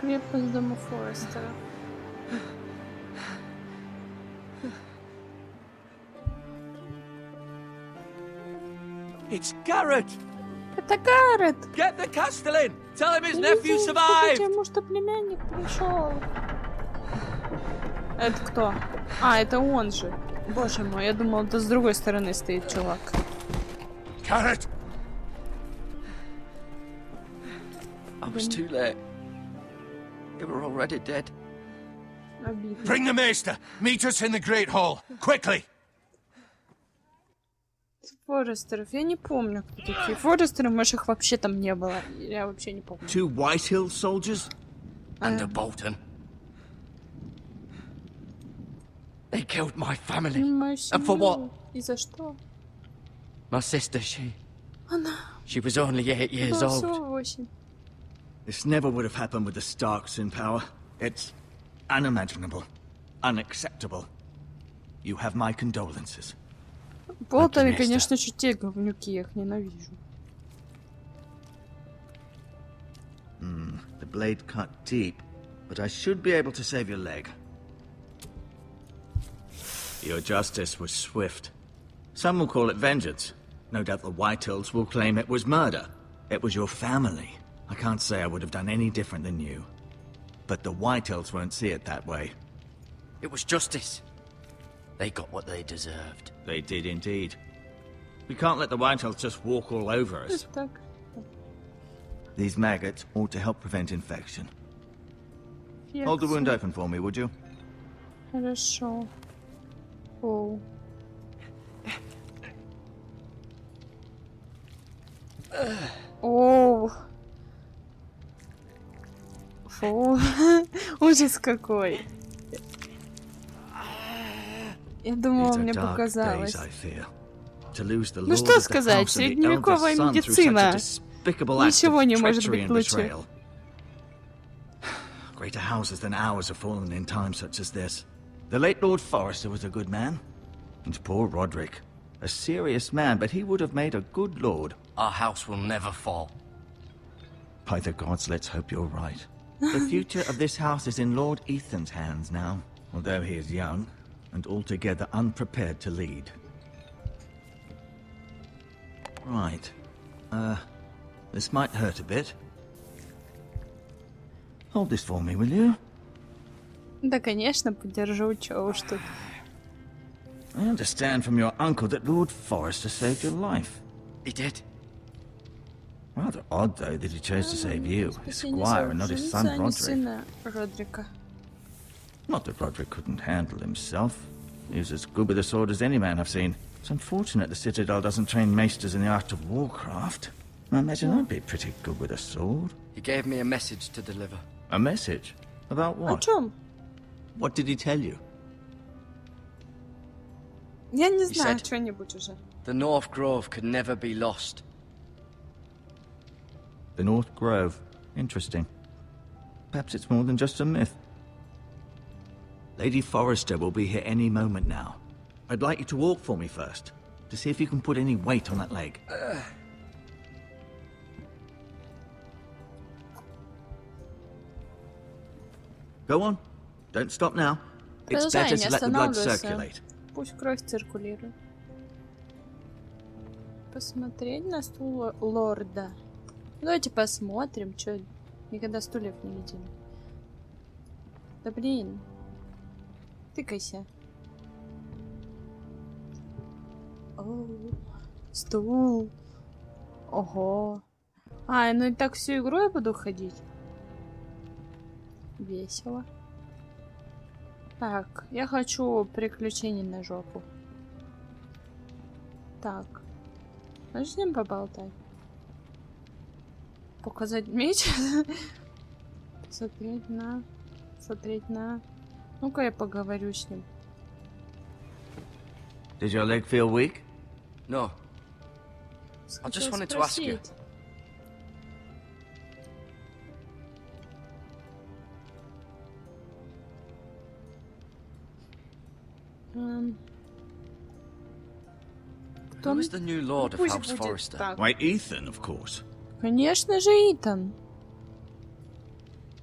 Крепость дома Форестера. It's Garrett! Это Гаррет! Get the Castellan! Tell him his nephew survived! Ему что племянник пришел. Это кто? А, это он же. Боже мой, я думал, это с другой стороны стоит чувак. Garrett! I was too late. They were already dead. Обидно. Bring the maester. Meet us in the Great Hall. Quickly. Форестеров, я не помню, кто такие. Форестеры, может, их вообще там не было. Я вообще не помню. Two Whitehill soldiers? And a Bolton. They killed my family. And for what? И за что? My sister, she Она. was only 8 years Было old. всего 8. This never would have happened with the Starks in power. It's unimaginable. Unacceptable. You have my condolences. Болтоны, конечно, чуть те говнюки, я их ненавижу. The blade cut deep, but I should be able to save your leg. Your justice was swift. Some will call it vengeance. No doubt the Whitehills will claim it was murder. It was your family. I can't say I would have done any different than you. But the Whitehills won't see it that way. It was justice. They got what they deserved. They did indeed. We can't let the Whitehills just walk all over us. Так. These maggots ought to help prevent infection. Hold the wound open for me, would you? Хорошо. Оу. Оу. Фу. Ужас какой. Я думала, мне показалось. Ну что сказать, средневековая медицина. Ничего не может быть лучше. Greater houses than ours have fallen in times such as this. The late Lord Forrester was a good man. And poor Roderick. A serious man, but he would have made a good lord. Our house will never fall. By the gods, let's hope you're right. The future of this house is in Lord Ethan's hands now, although he is young and altogether unprepared to lead. Right. This might hurt a bit. Hold this for me, will you? Да, конечно, подержу, чё уж тут. I understand from your uncle that Lord Forrester saved your life. He did. Rather odd, though, that he chose to save you, his squire, and not his son Roderick. Not that Roderick couldn't handle himself. He was as good with a sword as any man I've seen. It's unfortunate the Citadel doesn't train maesters in the art of warcraft. I imagine I'd be pretty good with a sword. He gave me a message to deliver. A message? About О what? чём? What did he tell you? Я не He знаю, said- что-нибудь уже. The North Grove could never be lost. The North Grove. Interesting. Perhaps it's more than just a myth. Lady Forrester will be here any moment now. I'd like you to walk for me first, to see if you can put any weight on that leg. Go on. Don't stop now. It's better to let the blood circulate. Пусть кровь циркулирует. Посмотреть на стул лорда. Давайте посмотрим, что никогда стульев не видели. Да блин. Тыкайся. О, стул. Ого. А, ну и так всю игру я буду ходить. Весело. Так, я хочу приключений на жопу. Так. Можешь с ним поболтать? Показать меч? Смотреть на... Смотреть на... Ну-ка я поговорю с ним. Did your leg feel weak? No. I just wanted to ask you. Who is the new lord of Пусть House будет Forrester? так. Why, Ethan, of course. Конечно же, Итан.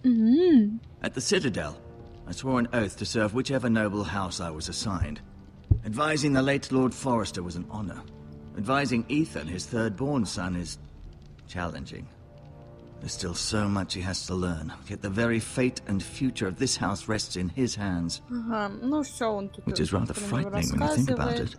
At the Citadel, I swore an oath to serve whichever noble house I was assigned. Advising the late Lord Forrester was an honor. Advising Ethan, his third-born son, is challenging. There's still so much he has to learn, yet the very fate and future of this house rests in his hands. Ага, ну все, он тут Which is rather frightening when you think about it.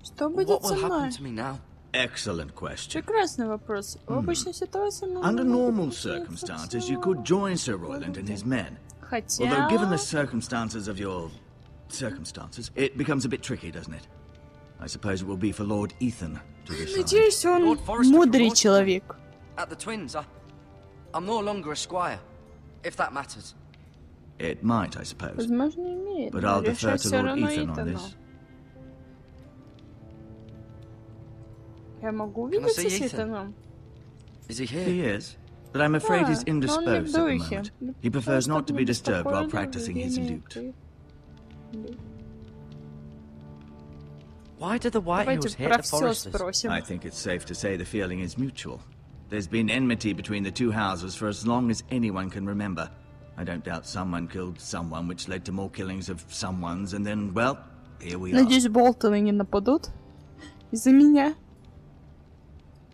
Что будет What со will мной? happen to me now? Excellent question. Прекрасный вопрос. В обычной ситуации мы Under могли бы normal случиться circumstances, you всё. could join Sir Royland and his men. Хотя... Although, given the circumstances of your circumstances, it becomes a bit tricky, doesn't it? I suppose it will be for Lord Ethan to decide. Надеюсь, он Lord Forrester мудрый promoted человек. At the twins, I'm no longer a squire, if that matters. It might, I suppose. Возможно, имеет, But но I'll defer решать to всё Lord равно Ethan on Итану. this. Я могу Can I увидеться see с Ethan? Итаном? Is he here? He is, but I'm afraid he's но он не в indisposed at the духе. moment. He prefers not to be disturbed while Спокойно, practicing his время lute. Why did the White Давайте Hills hate про the все Foresters? спросим. I think it's safe to say the feeling is mutual. There's been enmity between the two houses for as long as anyone can remember. I don't doubt someone killed someone, which led to more killings of someone's, and then, well, here we are. Надеюсь, Болтоны не нападут из-за меня.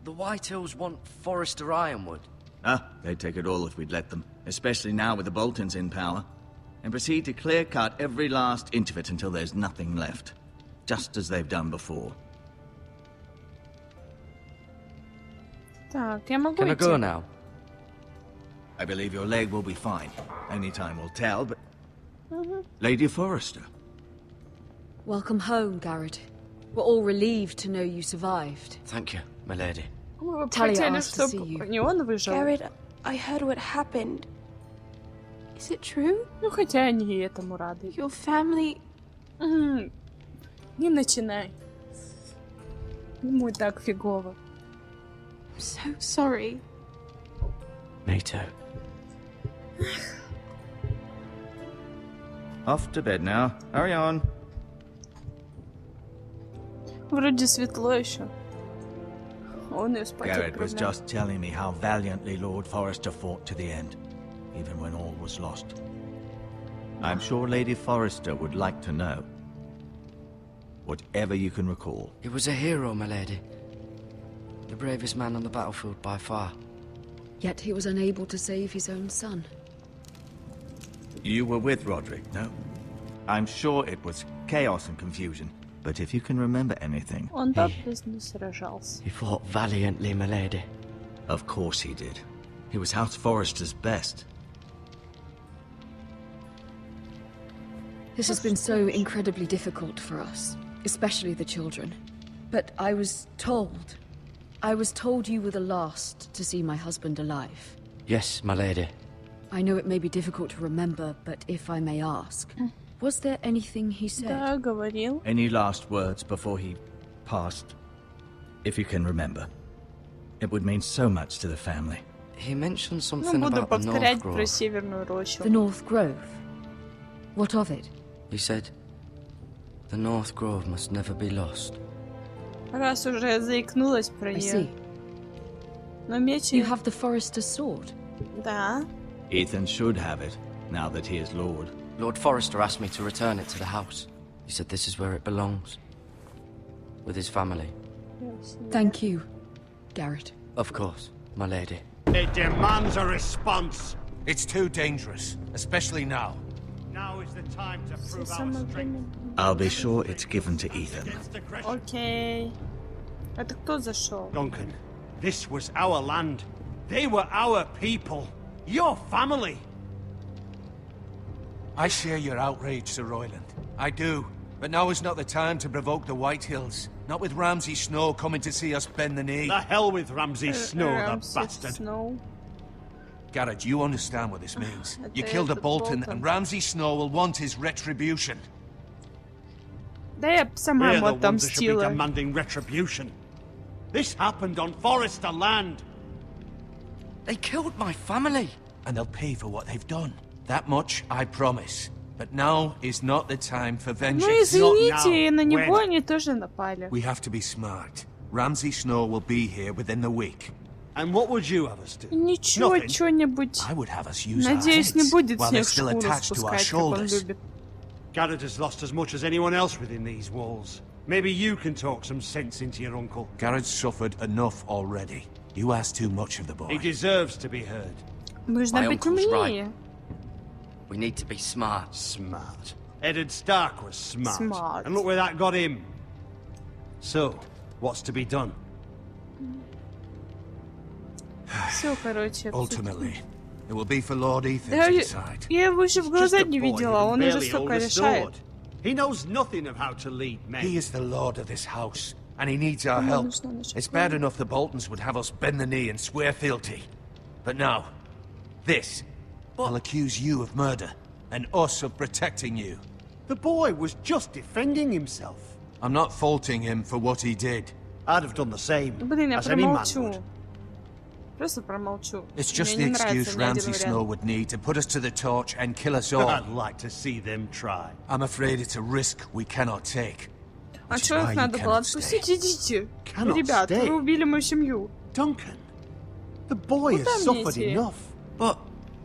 The White Hills want Forrester Ironwood. Ah, they'd take it all if we'd let them, especially now with the Boltons in power, and proceed to clear-cut every last inch of it until there's nothing left, just as they've done before. Так, я могу Can I идти? go now? I believe your leg will be fine. Only time will tell, but... Lady Forrester. Welcome home, Garrett. We're all relieved to know you survived. Thank you, my lady. Мы бы Talia хотели, asked to see чтобы you. не он выжил. Garrett, I heard what happened. Is it true? Ну, хотя они и этому рады. Your family... Не начинай. Ему и так фигово. I'm so sorry. Me too. Off to bed now. Hurry on. Вроде светло еще. Он ее спать Garrett was отправлял. just telling me how valiantly Lord Forrester fought to the end, even when all was lost. I'm sure Lady Forrester would like to know. Whatever you can recall. He was a hero, my lady. The bravest man on the battlefield by far. Yet he was unable to save his own son. You were with Roderick, no? I'm sure it was chaos and confusion, but if you can remember anything... Он доблестно не сражался. He fought valiantly, my lady. Of course he did. He was House Forrester's best. This has been so incredibly difficult for us, especially the children. But I was told you were the last to see my husband alive. Yes, my lady. I know it may be difficult to remember, but if I may ask, was there anything he said? Да, говорил. Any last words before he passed? If you can remember. It would mean so much to the family. He mentioned Ну, something буду about the North повторять про Grove. Северную рощу. The North Grove? What of it? He said, the North Grove must never be lost. Раз уже заикнулась про I нее. see. Но меч... You have the Forester's sword. Да. Ethan should have it, now that he is Lord. Lord Forrester asked me to return it to the house. He said this is where it belongs. With his family. Thank you, Garrett. Of course, my lady. It demands a response. It's too dangerous, especially now. Now is the time to prove our Самое strength время. I'll be sure it's given to Ethan. against aggression. Окей. Это кто зашел? Duncan, this was our land. They were our people. Your family. I share your outrage, Sir Royland. I do. But now is not the time to provoke the White Hills. Not with Ramsay Snow coming to see us bend the knee. The hell with Ramsay Snow, the Ramsay bastard. Snow. Garrett, you understand what this means. Это You killed a этот Bolton, Болтон. and Ramsay Snow will want his retribution. Да я сама We're ему the ones that should be отомстила. demanding retribution. This happened on Forrester land. They killed my family. And they'll pay for what they've done. That much I promise. But now is not the time for Ну vengeance. извините, now. и на него When? они тоже напали. We have to be smart. Ramsay Snow will be here within the week. And what would you have us do? Ничего, Nothing. что-нибудь. I would have us use our Надеюсь, не heads будет while с they're них still шкуру attached to our спускать, как он shoulders. любит. Garrett has lost as much as anyone else within these walls. Maybe you can talk some sense into your uncle. Garrett's suffered enough already. You ask too much of the boy. He deserves to be heard. Нужно My быть uncle's умнее. We need to be smart. Smart. Eddard Stark was smart. Smart. And look where that got him. So, what's to be done? Все, короче. Ultimately, it will be for Lord Ethan Да, to decide. я его еще в глаза Just a не boy видела, who can он уже barely столько hold a решает. sword. He knows nothing of how to lead men. He is the lord of this house, and he needs our help. It's bad enough the Boltons would have us bend the knee and swear fealty. But now, this. I'll accuse you of murder, and us of protecting you. The boy was just defending himself. I'm not faulting him for what he did. I'd have done the same, Блин, я as any man промолчу. would. Просто промолчу. It's just Мне the не excuse нравится ни один Ramsay Snow вариант. would need to put us to the torch and kill us all. I'd like to see them try. I'm afraid it's a risk we cannot take. А Which is что why их you надо было cannot stay. отпустить? Идите. Cannot Ребят, stay. вы убили мою семью. Duncan, the boy Куда has мне suffered идти? enough. But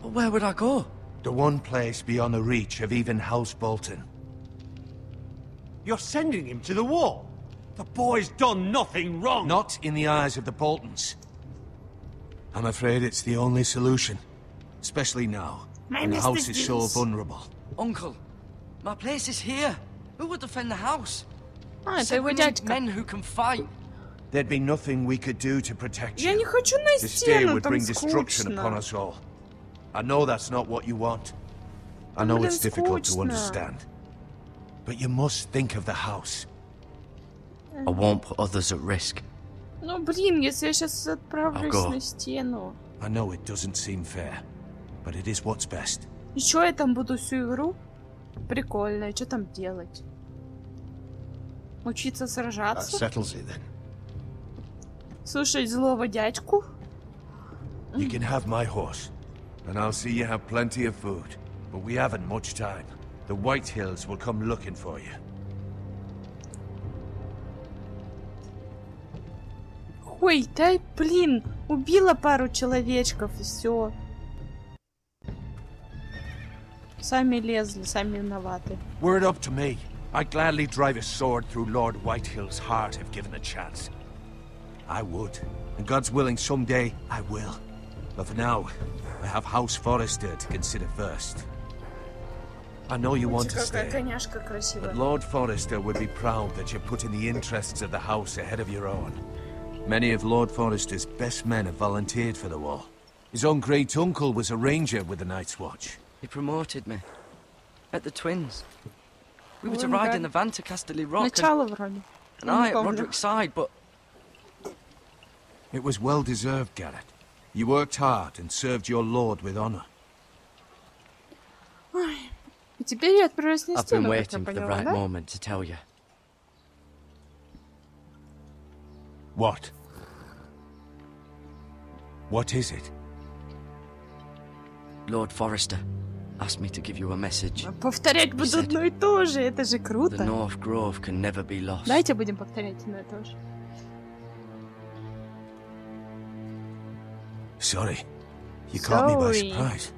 where would I go? The one place beyond the reach of even House Bolton. You're sending him to the wall. The boy's done nothing wrong. Not in the eyes of the Boltons. I'm afraid it's the only solution. Especially now, when the house is so vulnerable. Uncle, my place is here. Who would defend the house? А, это Said его we need дядька. men who can fight. There'd be nothing we could do to protect Я you. не хочу на This day стену, would там bring destruction upon скучно. us all. I know that's not what you want. I know Блин, it's difficult to скучно. understand. But you must think of the house. I won't put others at risk. Ну, блин, если я сейчас отправлюсь Ого. на стену. I know it doesn't seem fair, but it is what's best. И что я там буду всю игру? Прикольно, и что там делать? Учиться That сражаться? settles it then. Слушать злого дядьку? You can have my horse, and I'll see you have plenty of food. But we haven't much time. The White Hills will come looking for you. Ой, да блин, убила пару человечков и все. Сами лезли, сами виноваты. Were it up to me, I'd gladly drive a sword through Lord Whitehill's heart if given the chance. I would, and God's willing someday I will. But for now, I have House Forrester to consider first. I know you want to Какая stay, коняшка красивая. but Lord Forrester would be proud that you're putting the interests of the house ahead of your own. Many of Lord Forrester's best men have volunteered for the war. His own great uncle was a ranger with the Night's Watch. He promoted me. At the Twins. We were to Oh my ride God. in the van to Casterly Rock, Начало вроде. and I at помню. Roderick's side, but It was well deserved, Garrett. You worked hard and served your lord with honor. И теперь я отправляюсь на I've been стену, как я waiting for the поняла, right да? moment to tell you. What? What is it? Lord Forrester asked me to give you a message. Повторять буду одно и то же, это же The круто. North Grove can never be lost. Давайте будем повторять одно и то же. Sorry. You caught me by Sorry. surprise.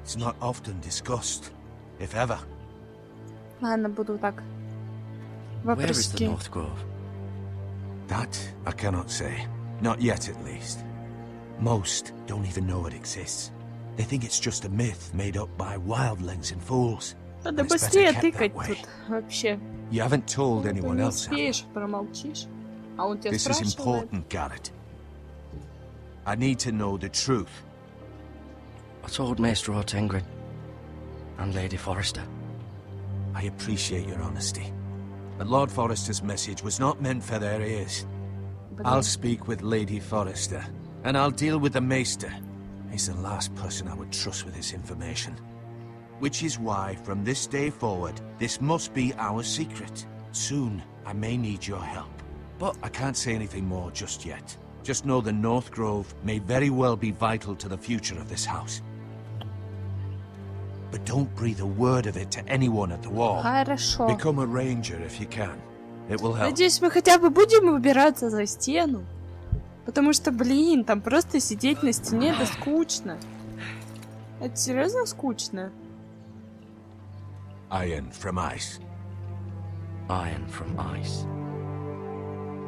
It's not often discussed, if ever. Ладно, буду так. Where is the Вопроски. North Grove? That I cannot say. Not yet, at least. Most don't even know it exists. They think it's just a myth made up by wildlings and fools. Надо But it's better быстрее kept тыкать that way. тут. Вообще. You haven't told Ты anyone не else, have you? успеешь, промолчишь. А он тебя This is спрашивает. important, Garrett. I need to know the truth. I told Maester Ortengrin and Lady Forrester. I appreciate your honesty. But Lord Forrester's message was not meant for their ears. I'll speak with Lady Forrester, and I'll deal with the Maester. He's the last person I would trust with this information. Which is why, from this day forward, this must be our secret. Soon, I may need your help. But I can't say anything more just yet. Just know the North Grove may very well be vital to the future of this house. But don't breathe a word of it to anyone at the wall. Хорошо. Become a ranger if you can. It will help. Надеюсь, мы хотя бы будем выбираться за стену. Потому что, блин, там просто сидеть на стене это скучно. Это серьезно скучно? Iron from ice. Iron from ice.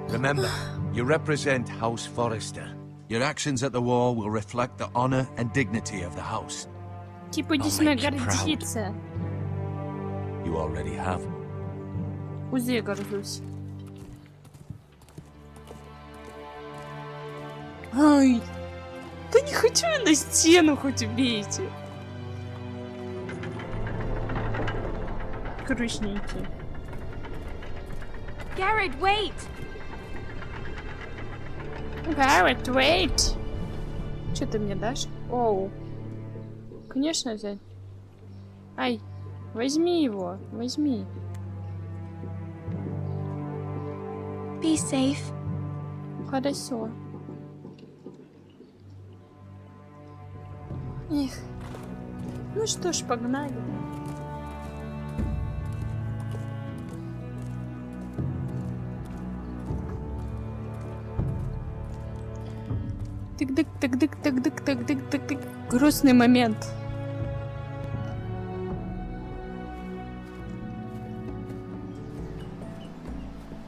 Remember, you represent House Forrester. Your actions at the war will reflect the honor and dignity of the house. Типа действительно гордиться. You already have. Уже горжусь. Ай, да не хочу я на стену, хоть убейте. Грустненький. Garrett, wait! Garrett, wait! Что ты мне дашь? Оу. Конечно взять. Ай, возьми его, возьми. Be safe. Хорошо. Эх. Ну что ж, погнали. Тык-дык, тык-дык, тык-дык, тык-дык, тык-дык. Грустный момент.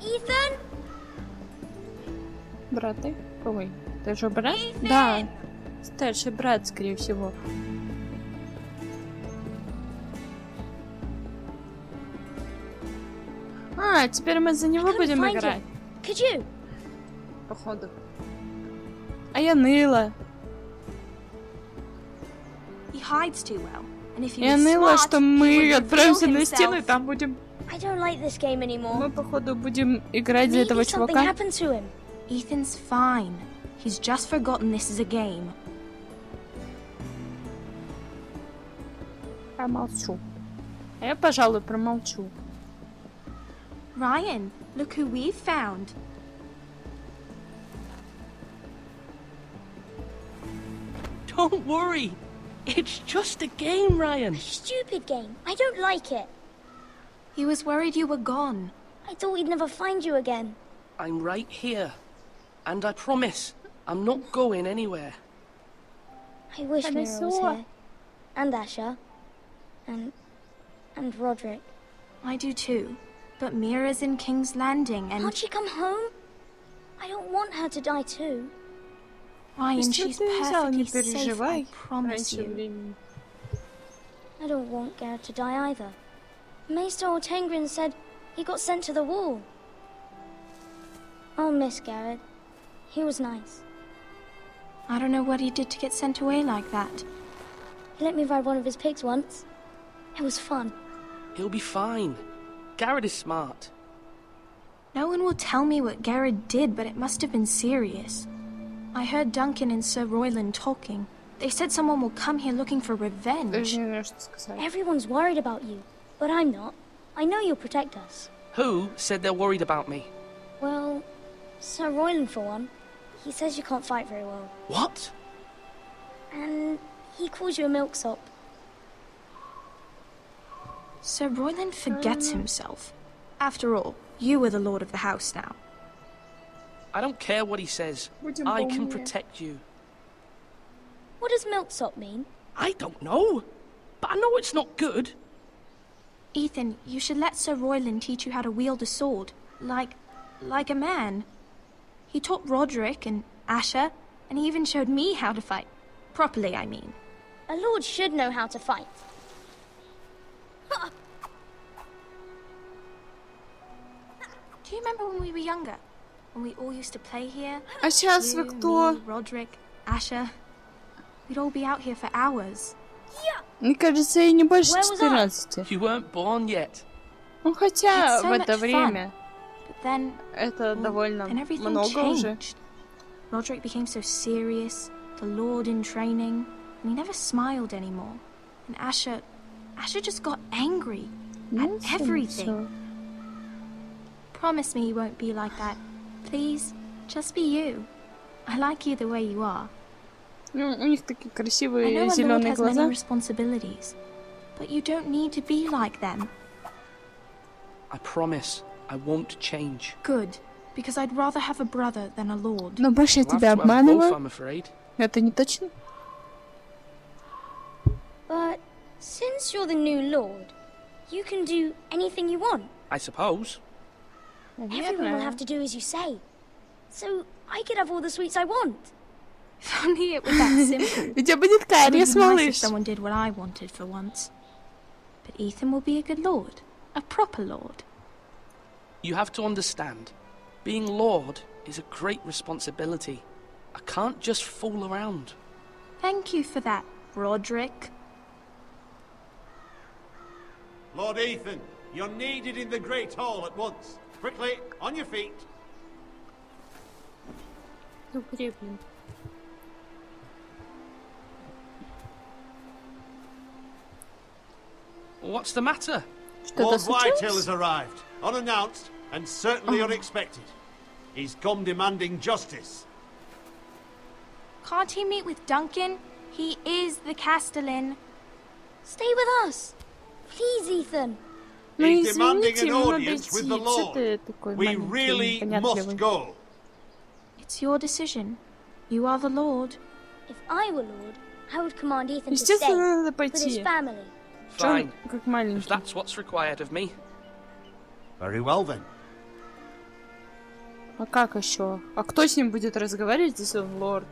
Ethan? Брат, ты? Ой, ты же брат? Да. Старший брат, скорее всего. А, теперь мы за него будем играть. Походу. А я ныла. Я ныла, что мы отправимся на стену и там будем... Мы, походу, будем играть за этого чувака. Ethan's fine. He's just forgotten this is a game. Промолчу. А я, пожалуй, промолчу. Ryan, look who we've found. Don't worry. It's just a game, Ryan. Stupid game. I don't like it. He was worried you were gone. I thought we'd never find you again. I'm right here. And I promise, I'm not going anywhere. I wish And I Mira was saw- here. And Asher. And Roderick. I do too. But Mira's in King's Landing and... Can't she come home? I don't want her to die too. Ryan, she's perfectly не safe, I переживай. promise Раньше you. времени. I don't want Garrett to die either. Maester Ortengrin said he got sent to the wall. I'll miss Garrett. He was nice. I don't know what he did to get sent away like that. He let me ride one of his pigs once. It was fun. He'll be fine. Garrett is smart. No one will tell me what Garrett did, but it must have been serious. I heard Duncan and Sir Royland talking. They said someone will come here looking for revenge. Даже не знаю, что сказать. Everyone's worried about you, but I'm not. I know you'll protect us. Who said they're worried about me? Well, Sir Royland for one. He says you can't fight very well. What? And he calls you a milksop. Sir Royland forgets himself. After all, you are the lord of the house now. I don't care what he says. Будем I can помнить. protect you. What does milksop mean? I don't know. But I know it's not good. Ethan, you should let Sir Royland teach you how to wield a sword. Like a man. He taught Roderick and Asher, and he even showed me how to fight. Properly, I mean. A lord should know how to fight. Do you remember when we were younger? When we all used to play here? А сейчас вы You, кто? me, Roderick, Asher. We'd all be out here for hours. Мне кажется, ей не больше Where was I? 14. You weren't born yet. Ну, хотя It's so в это much время But then, это довольно then everything много уже. changed. Roderick became so serious, the lord in training, and he never smiled anymore. And Asher just got angry Ну, at всё, everything. всё. Promise me you won't be like that. Please, just be you. I like you the way you are. Ну, у них такие I красивые know a lord зеленые has many глаза. responsibilities, but you don't need to be like them. I promise. I won't change. Good, because I'd rather have a brother than a lord. Но больше я We'll have тебя to have both, обманываю. I'm afraid. Это не точно? But since you're the new lord, you can do anything you want. I suppose. Everyone will have to do as you say. So I could have all the sweets I want. If only it was that simple. У тебя будет It would кариес, be nice if малыш. someone did what I wanted for once. But Ethan will be a good lord. A proper lord. You have to understand, being Lord is a great responsibility. I can't just fool around. Thank you for that, Roderick. Lord Ethan, you're needed in the Great Hall at once. Quickly, on your feet. What's the matter? Lord Whitehill has arrived, unannounced and certainly unexpected. He's come demanding justice. Can't he meet with Duncan? He is the Castellan. Stay with us. Please, Ethan. Ну He's demanding извините, an ему надо audience with идти. the Что Lord. ты такой We маленький, really must непонятливый? go. It's your decision. You are the lord. If I were lord, I would command Ethan to Естественно, надо stay with his пойти. family. Fine. Как If маленький. that's what's required of me. Very well then. А как еще? А кто с ним будет разговаривать, если он лорд?